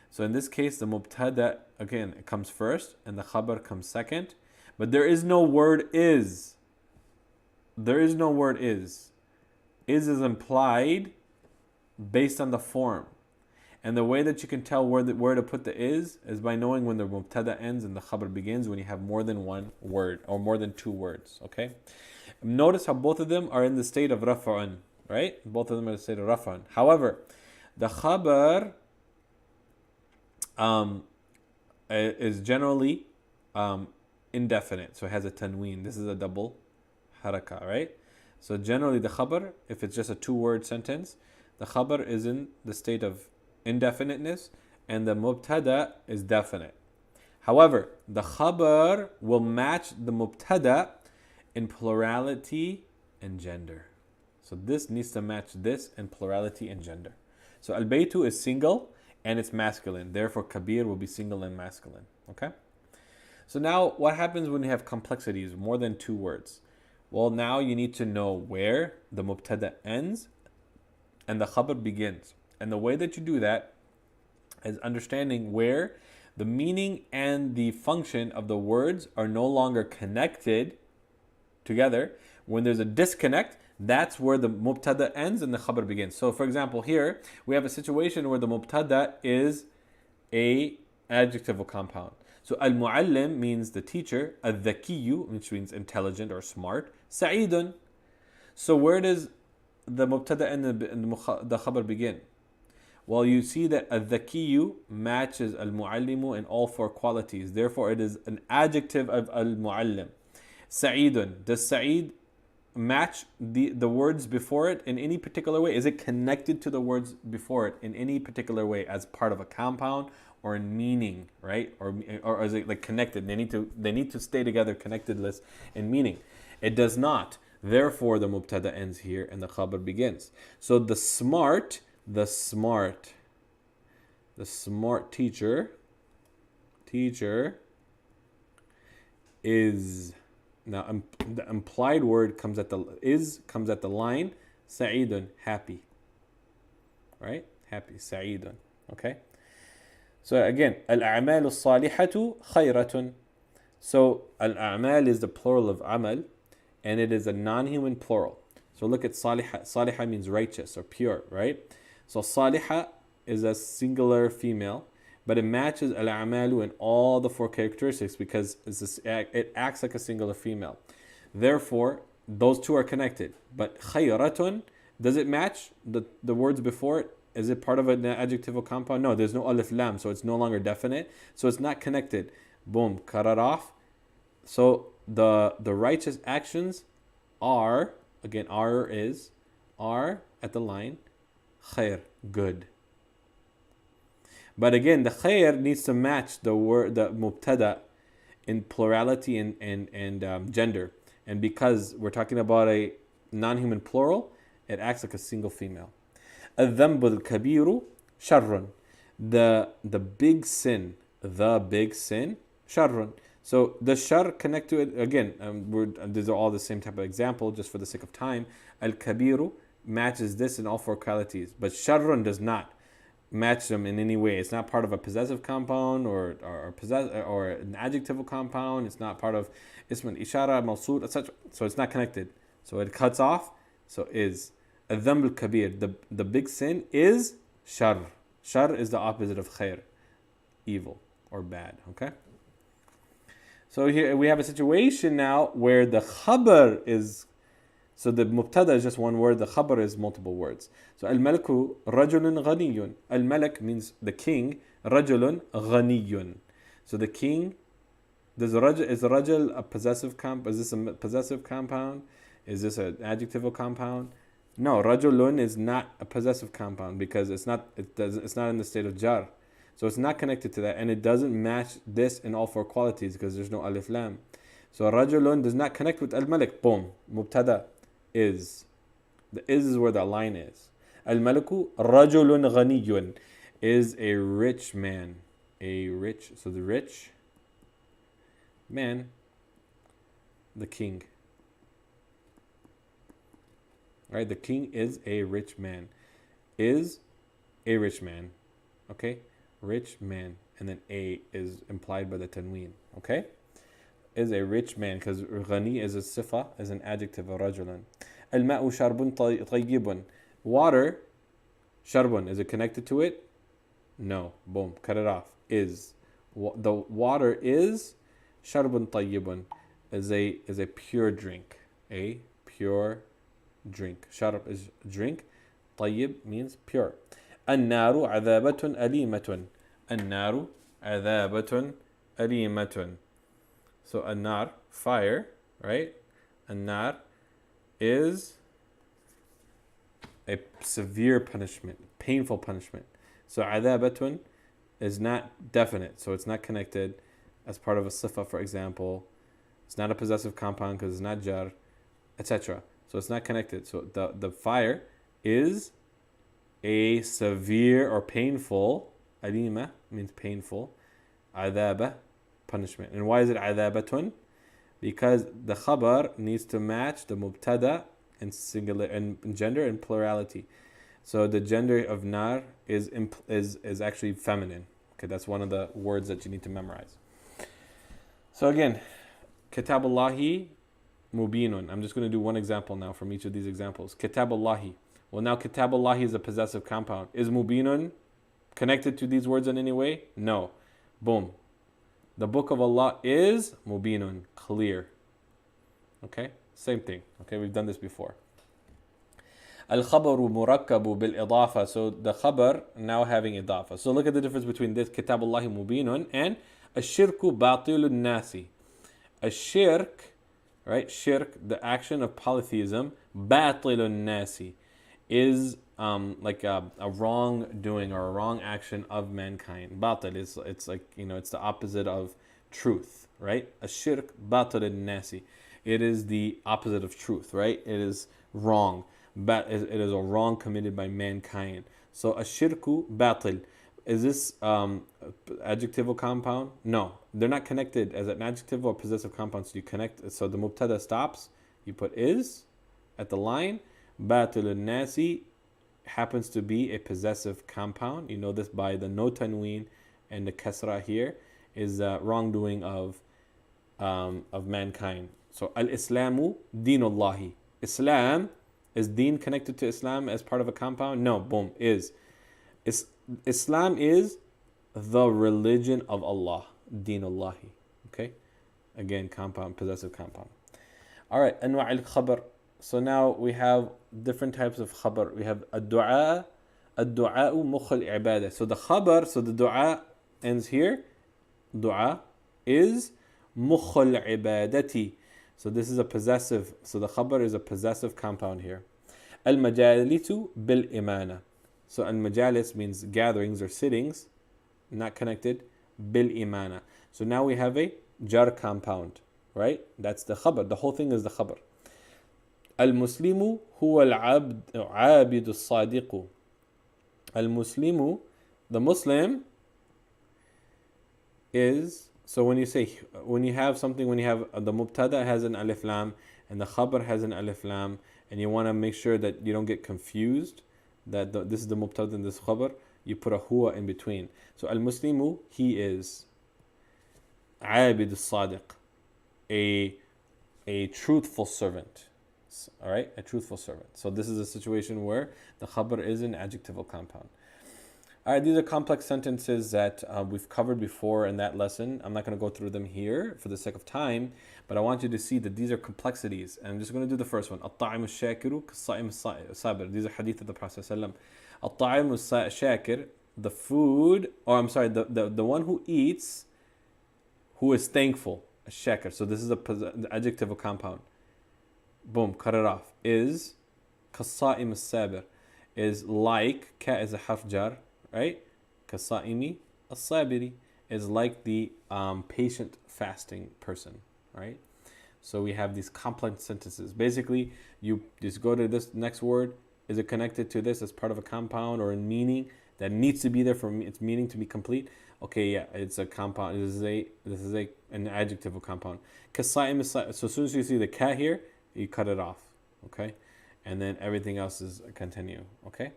So in this case, the mubtada, again, it comes first and the khabar comes second. But there is no word is. There is no word is. Is implied based on the form. And the way that you can tell where to put the is by knowing when the mubtada ends and the khabar begins, when you have more than one word or more than two words. Okay? Notice how both of them are in the state of raf'un, right? Both of them are in the state of raf'un. However, the khabar is generally indefinite, so it has a tanween. This is a double haraka, right? So generally the khabar, if it's just a two-word sentence, the khabar is in the state of indefiniteness and the mubtada is definite. However, the khabar will match the mubtada in plurality and gender. So this needs to match this in plurality and gender. So al-baytu is single and it's masculine. Therefore, kabir will be single and masculine. Okay? So now what happens when you have complexities, more than two words? Well, now you need to know where the mubtada ends and the khabar begins. And the way that you do that is understanding where the meaning and the function of the words are no longer connected together. When there's a disconnect, that's where the mubtada ends and the khabar begins. So for example, here we have a situation where the mubtada is a adjectival compound. So al-muallim means the teacher, al-dhakiyu, which means intelligent or smart, sa'idun. So where does the mubtada end and the khabar begin? Well, you see that al-dhakiyu matches al-muallimu in all four qualities. Therefore, it is an adjective of al-muallim. Sa'idun. Does Sa'id match the words before it in any particular way? Is it connected to the words before it in any particular way as part of a compound or in meaning, right? Or is it like connected? They need to stay together, connectedness in meaning. It does not. Therefore, the mubtada ends here and the khabar begins. So the smart teacher is, now the implied word comes at the line sa'idun, happy, right? Happy, sa'idun. Okay. So again, al-a'mal as-salihatu khayratun. So al-a'mal is the plural of amal, and it is a non-human plural. So look at salihah. Salihah means righteous or pure, right? So salihah is a singular female, but it matches al-a'malu in all the four characteristics because it acts like a singular female. Therefore, those two are connected. But khayratun, does it match the words before it? Is it part of an adjectival compound? No, there's no alif lam, so it's no longer definite. So it's not connected. Boom, cut it off. So the righteous actions are, again, are at the line, khair, good. But again, the khair needs to match the word, the mubtada, in plurality and gender. And because we're talking about a non-human plural, it acts like a single female. الذنب الكبير شر. The big sin, شر. So the shar connect to it again. These are all the same type of example, just for the sake of time. Al-kabiru matches this in all four qualities, but sharrun does not match them in any way. It's not part of a possessive compound or an adjectival compound. It's not part of ism ishara, mawsul, etc. So it's not connected. So it cuts off. So is al-dhanb al-kabir. The big sin is shar. Shar is the opposite of khair, evil or bad. Okay. So here we have a situation now where the khabar is, so the mubtada is just one word, the khabar is multiple words. So al-malaku rajulun ghaniyun. Al-malak means the king, rajulun ghaniyun. So the king, is rajul a possessive compound? Is this a possessive compound? Is this an adjectival compound? No, rajulun is not a possessive compound because it's not in the state of jar. So it's not connected to that, and it doesn't match this in all four qualities because there's no alif lam. So rajulun does not connect with al-malik. Boom. Mubtada is. The is where the line is. Al-maliku rajulun ghaniyun is a rich man. So the rich man, the king. Right? The king is a rich man. Is a rich man. Okay? Rich man. And then a is implied by the tanween. Okay? Is a rich man because ghani is a sifa, is an adjective of rajulan. Al-ma'u sharbun tayyibun. Water, sharbun, is it connected to it? No. Boom. Cut it off. Is. The water is sharbun tayyibun. Is a pure drink. A pure drink. Sharb is drink. Tayyib means pure. An-naru adhabatun alimatun. An-naru adhabatun alimatun. So an-nar, fire, right? An-nar is a severe punishment, painful punishment. So adhabatun is not definite, so it's not connected as part of a sifa, for example. It's not a possessive compound because it's not jar, etc. So it's not connected. So the fire is a severe or painful, alima means painful, adhaba, punishment. And why is it adhabatun? Because the khabar needs to match the mubtada in singular and gender and plurality. So the gender of nar is actually feminine. Okay, that's one of the words that you need to memorize. So again, kitabullahi mubinun. I'm just going to do one example now from each of these examples. Kitabullahi. Well, now kitabullahi is a possessive compound. Is mubinun connected to these words in any way? No. Boom. The book of Allah is mubinun, clear. Okay? Same thing. Okay, we've done this before. Al-khabaru murakkabu bil-idafa. So the khabar now having idafa. So look at the difference between this kitabullahi mubinun and ashirku batilun nasi. Ashirk, right? Shirk, the action of polytheism, batilun nasi, is like a wrongdoing or a wrong action of mankind. Batil is, it's like, it's the opposite of truth, right? Ashirk batilun nasi. It is the opposite of truth, right? It is wrong. But it is a wrong committed by mankind. So ashirku batil. Is this adjectival compound? No, they're not connected as an adjective or possessive compound. So you connect. So the mubtada stops. You put is at the line. Batilun nasi happens to be a possessive compound. You know this by the no tanween and the kasra here is wrongdoing of mankind. So al-Islamu deenullahi. Islam, is deen connected to Islam as part of a compound? No, boom, is. Islam is the religion of Allah, deenullahi. Okay? Again, compound, possessive compound. All right, anwa' al-khabar. So now we have different types of khabar. We have ad-du'a, ad-du'a'u mukh al-ibadah. So the khabar, so the du'a ends here. Du'a is mukh al-ibadati. So this is a possessive. So the khabar is a possessive compound here. Al-majalisu bil-imana. So al-majalis means gatherings or sittings, not connected. Bil-imana. So now we have a jar compound, right? That's the khabar. The whole thing is the khabar. Al-muslimu huwa al-abidu as-sadiqu. Al-muslimu, the Muslim is. So when you have something, when you have the mubtada has an alif lam and the khabar has an alif lam, and you want to make sure that you don't get confused, that this is the mubtada and this khabar, you put a huwa in between. So al-muslimu, he is abid as-sadiq, a truthful servant. All right, a truthful servant. So this is a situation where the khabar is an adjectival compound. All right, these are complex sentences that we've covered before in that lesson. I'm not going to go through them here for the sake of time, but I want you to see that these are complexities. And I'm just going to do the first one. الطاعم الشاكر كالصائم الصابر. These are hadith of the Prophet ﷺ. الطاعم الشاكر, the food, or I'm sorry, the one who eats, who is thankful. الشاكر. So this is the adjective of compound. Boom, cut it off. Is كالصائم الصابر is like, ka is a harf jar, right? كالصائم الصابر is like the patient fasting person, right? So we have these complex sentences. Basically, you just go to this next word. Is it connected to this as part of a compound or a meaning that needs to be there for its meaning to be complete? Okay, yeah, it's a compound. This is an adjective of compound. Kasa'im. So as soon as you see the ka here, you cut it off. Okay, and then everything else is continue. Okay.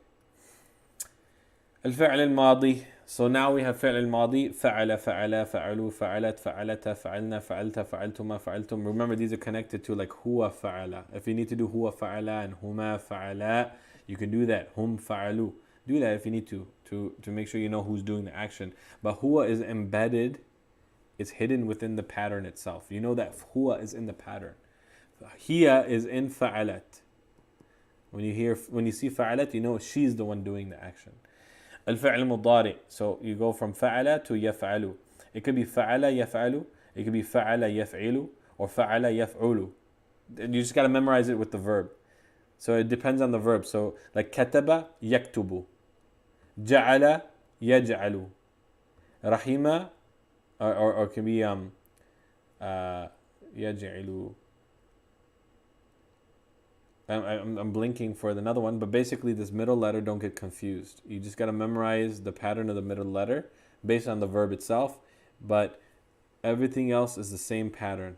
الفعل الماضي. So now we have فعل الماضي. فعل فعل فعلوا فعلت فعلت فعلنا فعلت فعلتما فعلتم. Remember, these are connected to like هو فعل. If you need to do هو فعل and هما فعلا, you can do that. هم فعلوا. Do that if you need to make sure you know who's doing the action. But هو is embedded, it's hidden within the pattern itself. You know that هو is in the pattern. هي is in فعلت. When you see فعلت, you know she's the one doing the action. الفعل المضارع. So you go from فعل to يفعل. It could be فعل يفعل. It could be فعل يفعل or فعل يفعل. You just got to memorize it with the verb. So it depends on the verb. So like كتب يكتب. جعل يجعل. رحم or can be يجعل. I'm blinking for another one, but basically this middle letter, don't get confused. You just got to memorize the pattern of the middle letter based on the verb itself, but everything else is the same pattern.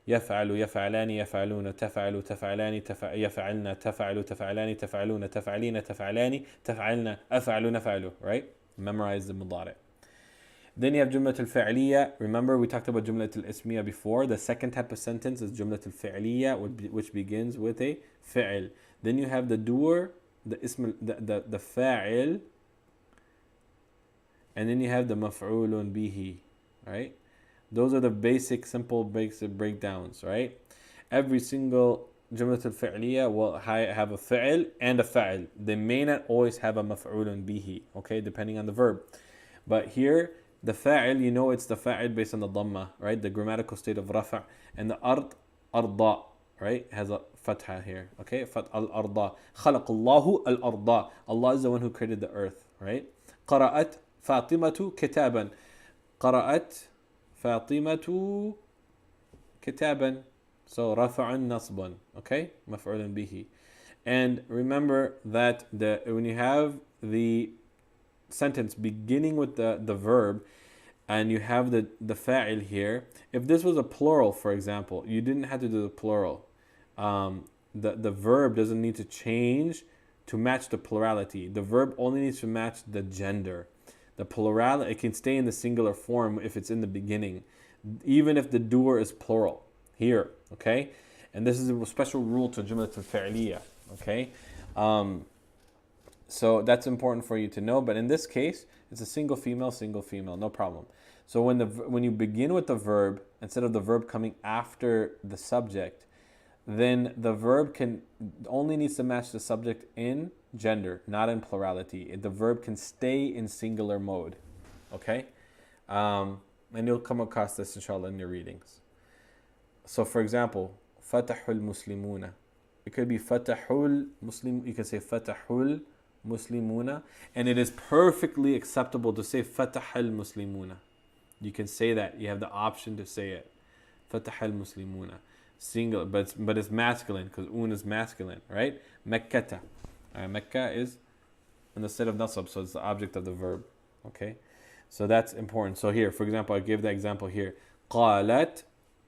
يفعل يفعلان يفعلون تفعل تفعلان يفعلن تفعل تفعلان تفعلون تفعلين تفعلان تفعلن أفعل نفعل. Right? Memorize the مضارع. Then you have جملة الفعلية. Remember, we talked about جملة الاسمية before. The second type of sentence is جملة الفعلية, which begins with a فعل. Then you have the doer, the فاعل, and then you have the مفعول به. Right? Those are the basic breakdowns. Right? Every single جملة الفعلية will have a فعل and a فاعل. They may not always have a مفعول به. Okay, depending on the verb. But here, the fa'il, you know it's the fa'il based on the dhamma, right? The grammatical state of rafa'. And the arda, right? Has a fatha here, okay? Al-arda. خلق الله الأرض. Allah is the one who created the earth, right? قرأت فاطمة كتابا. قرأت فاطمة كتابا. So رفع نصبا, okay? مفعول به. And remember that when you have the sentence beginning with the verb and you have the fa'il here, if this was a plural, for example, you didn't have to do the plural. The verb doesn't need to change to match the plurality. The verb only needs to match the gender. The plurality, it can stay in the singular form if it's in the beginning, even if the doer is plural here, okay? And this is a special rule to Jumlat al-Fi'liya, okay? So that's important for you to know. But in this case, it's a single female, no problem. So when you begin with the verb, instead of the verb coming after the subject, then the verb only needs to match the subject in gender, not in plurality. The verb can stay in singular mode. Okay? And you'll come across this, inshallah, in your readings. So for example, Fatahul Muslimuna. It could be Fatahul Muslim. You can say Fatahul Muslimuna, and it is perfectly acceptable to say Fatahal Muslimuna. You can say that. You have the option to say it. Fatahal Muslimuna. Single, but it's masculine because un is masculine, right? Mekkata. Mecca is in the state of nasab, so it's the object of the verb. Okay? So that's important. So here, for example, I give the example here. Qalat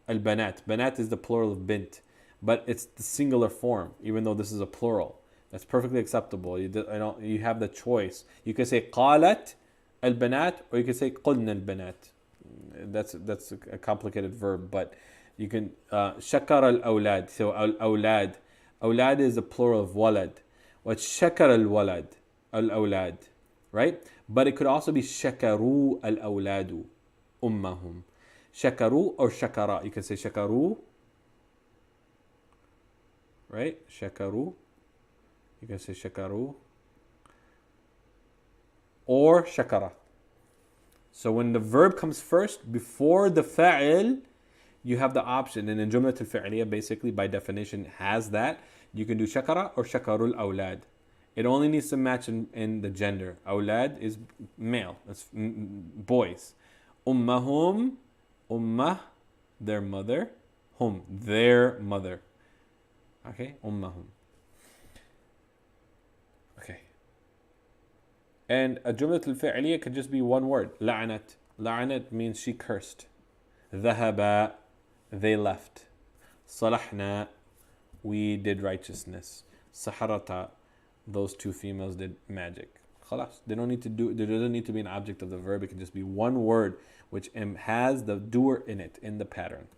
al-banat. Banat is the plural of bint, but it's the singular form, even though this is a plural. That's perfectly acceptable. You have the choice. You can say qalat al-banat, or you can say qulna al-banat. That's a complicated verb, but you can shakar al-awlad. So al-awlad. Awlad is the plural of walad. What's shakar al-walad? Al-awlad. Right? But it could also be shakaru al-awladu ummahum. Shakaru or shakara. You can say shakaru. Right? Shakaru. You can say shakaru or shakara. So when the verb comes first before the fa'il, you have the option. And in Jumlat al-Fi'liya, basically by definition has that. You can do shakara or shakarul awlad. It only needs to match in the gender. Awlad is male, that's boys. Ummahum, ummah, their mother. Hum, their mother. Okay, ummahum. Okay. And a jumlat al-fi'liya could just be one word. La'anat. La'anat means she cursed. Dhahaba, they left. Salahna, we did righteousness. Saharata, those two females did magic. Khalas. There doesn't need to be an object of the verb. It can just be one word which has the doer in it, in the pattern.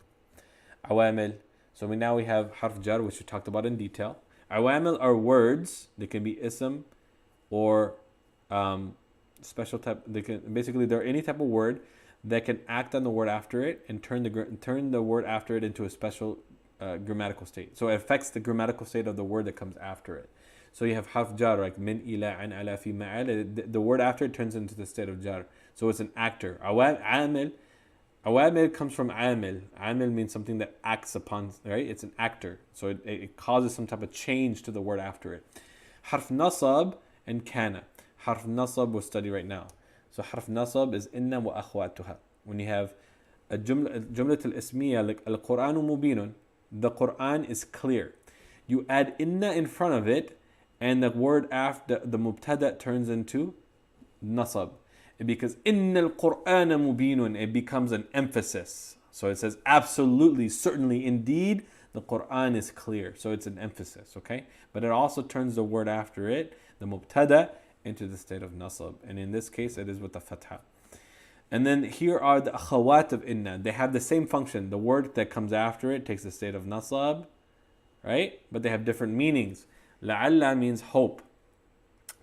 Awamil. So now we have harf jar, which we talked about in detail. Awamil are words. They can be ism or special type. They're any type of word that can act on the word after it and turn the word after it into a special grammatical state. So it affects the grammatical state of the word that comes after it. So you have harf jar, like min, ila, an, ala, fi, ma'al. The word after it turns into the state of jar. So it's an actor. Awamil comes from amil. Amil means something that acts upon, right? It's an actor. So it causes some type of change to the word after it. Harf nasab and kana. Harf nasab we'll study right now. So harf nasab is inna wa akhwatuha. When you have a jumlat al-ismiya like al-Quranu mubinun, the Quran is clear. You add inna in front of it, and the word after the mubtada turns into nasab. Because inna al-Qur'ana mubinun, it becomes an emphasis. So it says absolutely, certainly, indeed, the Quran is clear. So it's an emphasis, okay? But it also turns the word after it, the mubtada, into the state of nasab. And in this case, it is with the fatha. And then here are the akhawat of inna. They have the same function. The word that comes after it takes the state of nasab, right? But they have different meanings. La'alla means hope.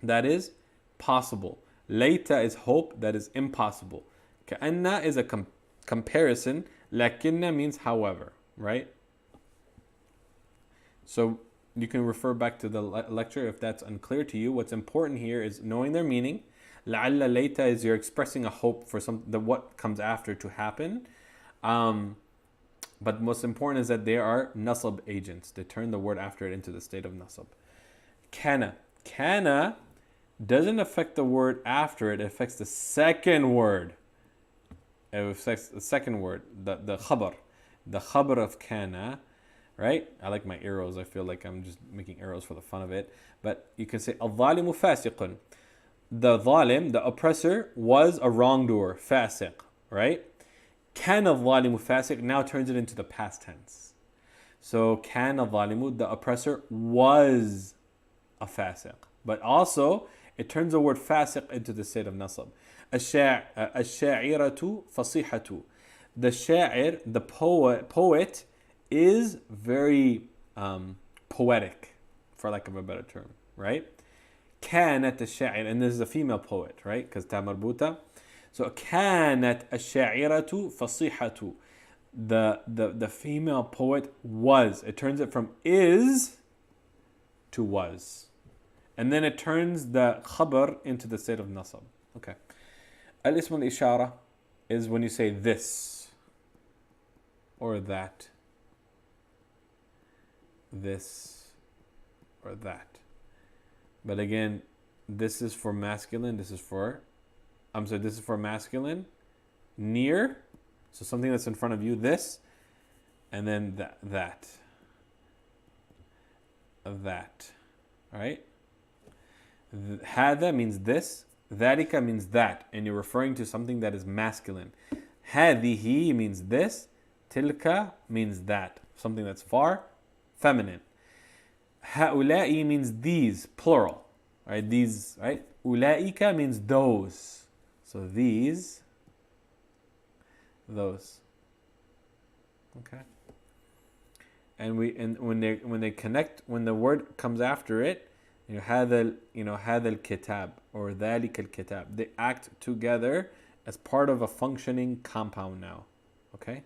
That is possible. Layta is hope, that is impossible. Ka'anna is a comparison. Lakinna means however, right? So you can refer back to the lecture if that's unclear to you. What's important here is knowing their meaning. La'alla layta is you're expressing a hope for what comes after to happen. But most important is that they are nasab agents. They turn the word after it into the state of nasab. Kana. Kana doesn't affect the word after it. It affects the second word. It affects the second word, the khabar. The khabar of kana, right? I like my arrows. I feel like I'm just making arrows for the fun of it. But you can say, al-zalimu fasiqun. The zalim, the oppressor, was a wrongdoer, fasiq, right? Kana al-zalimu fasiq now turns it into the past tense. So kana al-zalimu, the oppressor, was a fasiq. But also, it turns the word fasiq into the state of nasab. Ash-sha'iratu fasihatu. The sha'ir, the poet, is very poetic, for lack of a better term, right? Kanat ash-sha'ir, and this is a female poet, right? Because ta marbuta. So kanat ash-sha'iratu fasihatu. The female poet was. It turns it from is to was. And then it turns the khabar into the state of nasab. Okay. Al-ism al-ishara is when you say this or that. This or that. But again, this is for masculine. This is for masculine. Near. So something that's in front of you. This. And then that. That. All right? Hada means this. Dhalika means that. And you're referring to something that is masculine. Hadihi means this. Tilka means that. Something that's far, feminine. Ha'ula'i means these, plural. Right? These, right? Ula'ika means those. So these, those. Okay. And when they connect, when the word comes after it, هذا الكتاب or ذلك الكتاب, they act together as part of a functioning compound now. Okay?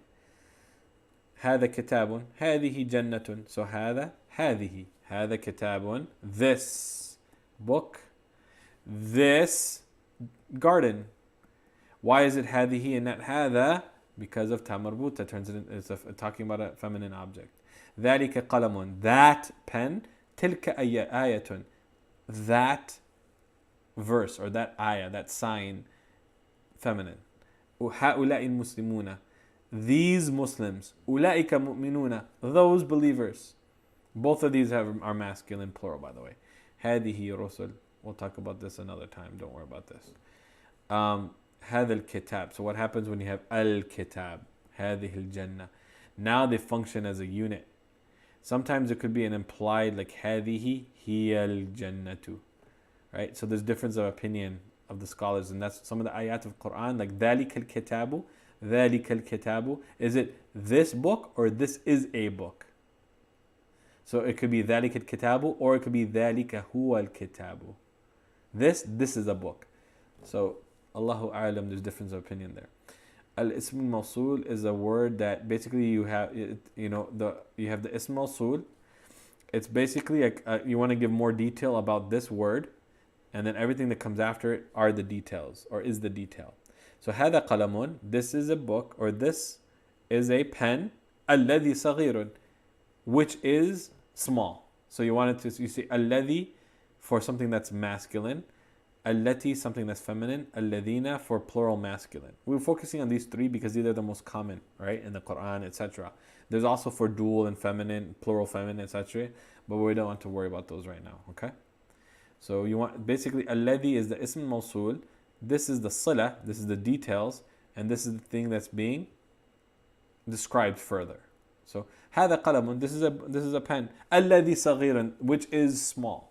هذا كتاب, هذه جنة. So هذه كتاب, this book, this garden. Why is it هذه and not هذا? Because of ta marbuta, turns it into talking about a feminine object. ذلك قلم, that pen. تلك آية. That verse or that ayah, that sign, feminine. هؤلاء المسلمون. These Muslims. أولئك مؤمنون. Those believers. Both of these are masculine, plural, by the way. هذه رسل. We'll talk about this another time. Don't worry about this. هذا الكتاب. So what happens when you have al-kitab? هذه الجنة. Now they function as a unit. Sometimes it could be an implied like هذه هي الجنة. Right? So there's difference of opinion of the scholars, and that's some of the ayat of Quran, like ذلك الكتاب. ذلك الكتاب. Is it this book or this is a book? So it could be ذلك الكتاب or it could be ذلك هو الكتاب. This is a book. So Allahu A'lam, there's difference of opinion there. Al-Ism al-Mawsul is a word that basically you have the Ism al-Mawsul. It's basically you want to give more detail about this word, and then everything that comes after it are the details or is the detail. So هذا قلم, this is a book or this is a pen. الذي صغير, which is small. So you say الذي for something that's masculine, allati something that's feminine, alladhina for plural masculine. We're focusing on these three because these are the most common, right, in the Quran, etc. There's also for dual and feminine, plural feminine, etc. But we don't want to worry about those right now, okay? So you want basically alladhi is the ism mawsul. This is the sila, this is the details, and this is the thing that's being described further. So هذا قلم, this is a pen. الذي صغير, which is small.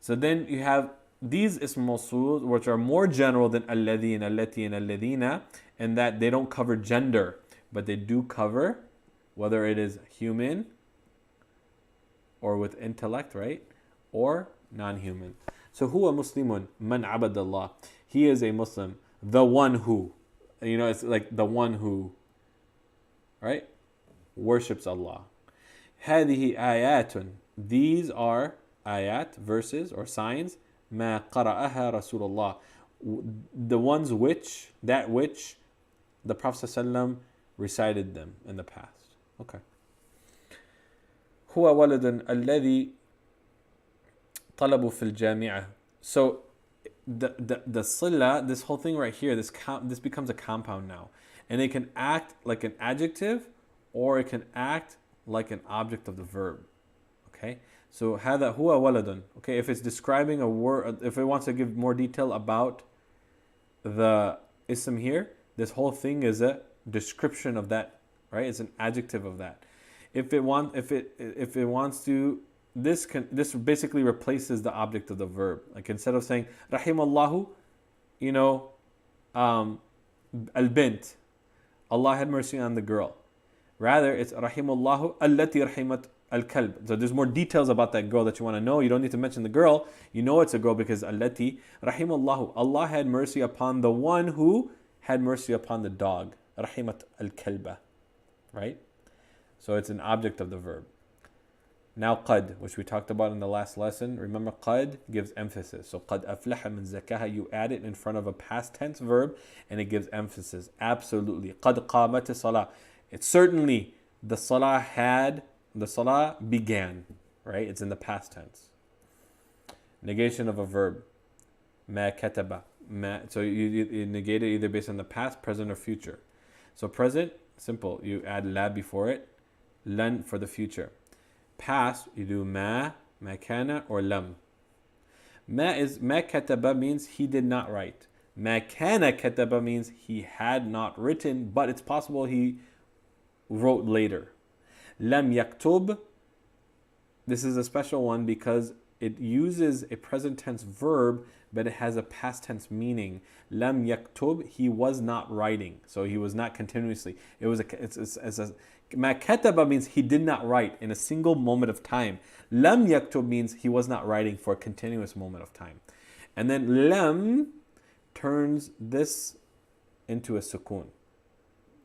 So then you have these ism mawsul, which are more general than alladhi and allati and alladhina, in that they don't cover gender, but they do cover whether it is human or with intellect, right, or non-human. So huwa muslimun man abadallah. He is a Muslim, the one who, it's like the one who, right, worships Allah. هذه آيات. These are ayat, verses or signs. ما قرأها رسول الله. The ones which the Prophet ﷺ recited them in the past. Okay. هو ولد الذي طلبوا في الجامعة. So the sila, this whole thing right here, this becomes a compound now, and it can act like an adjective or it can act like an object of the verb. Okay. So هذا هو ولد. Okay, if it's describing a word, if it wants to give more detail about the ism here, this whole thing is a description of that, right? It's an adjective of that. If it wants to, this basically replaces the object of the verb. Like instead of saying rahimallahu, al-bint, Allah had mercy on the girl. Rather, it's rahimallahu allati rahimat al-kalb. So there's more details about that girl that you want to know. You don't need to mention the girl. You know it's a girl because allati rahimallahu. Allah had mercy upon the one who had mercy upon the dog. Rahimat al-kalba. Right? So it's an object of the verb. Now qad, which we talked about in the last lesson. Remember, qad gives emphasis. So qad aflaha min zakaha, you add it in front of a past tense verb and it gives emphasis. Absolutely. Qad qamat salah. It's certainly the salah began, right? It's in the past tense. Negation of a verb. Ma kataba. So you negate it either based on the past, present, or future. So present, simple. You add la before it. Lan for the future. Past, you do ma kana, or lam. Ma kataba means he did not write. Ma kana kataba means he had not written, but it's possible he wrote later. Lam yaktub, this is a special one because it uses a present tense verb, but it has a past tense meaning. Lam yaktub, he was not writing, so he was not continuously. Ma kataba means he did not write in a single moment of time. Lam yaktub means he was not writing for a continuous moment of time. And then lam turns this into a sukoon.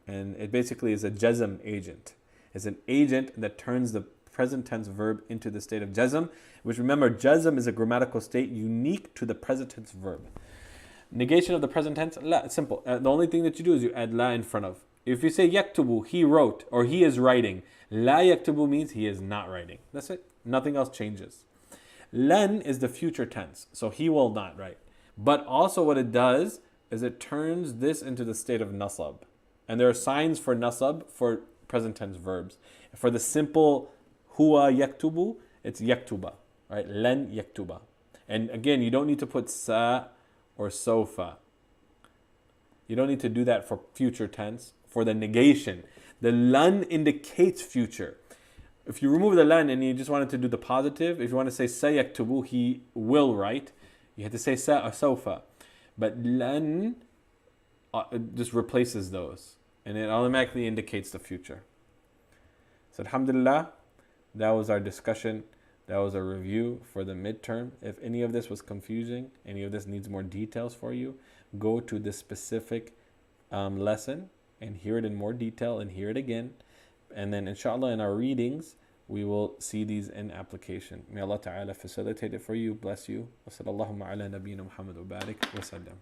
And it basically is a jazm agent. It's an agent that turns the present tense verb into the state of jazm, which, remember, jazm is a grammatical state unique to the present tense verb. Negation of the present tense, la, it's simple. The only thing that you do is you add la in front of. If you say yaktubu, he wrote, or he is writing, la yaktubu means he is not writing. That's it. Nothing else changes. Lan is the future tense, so he will not, right? But also what it does is it turns this into the state of nasab. And there are signs for nasab for present tense verbs. For the simple huwa yaktubu, it's yaktuba, right? Lan yaktuba. And again, you don't need to put sa or sofa. You don't need to do that for future tense. For the negation, the lan indicates future. If you remove the lan and you just wanted to do the positive, if you want to say sayaktubu, he will write, you have to say sa or sofa. But lan just replaces those, and it automatically indicates the future. So alhamdulillah, that was our discussion. That was a review for the midterm. If any of this was confusing, any of this needs more details for you, go to the specific lesson and hear it in more detail and hear it again. And then inshallah in our readings, we will see these in application. May Allah Ta'ala facilitate it for you, bless you. Wa sallallahu ala nabiyyina Muhammad wa barik wa sallam.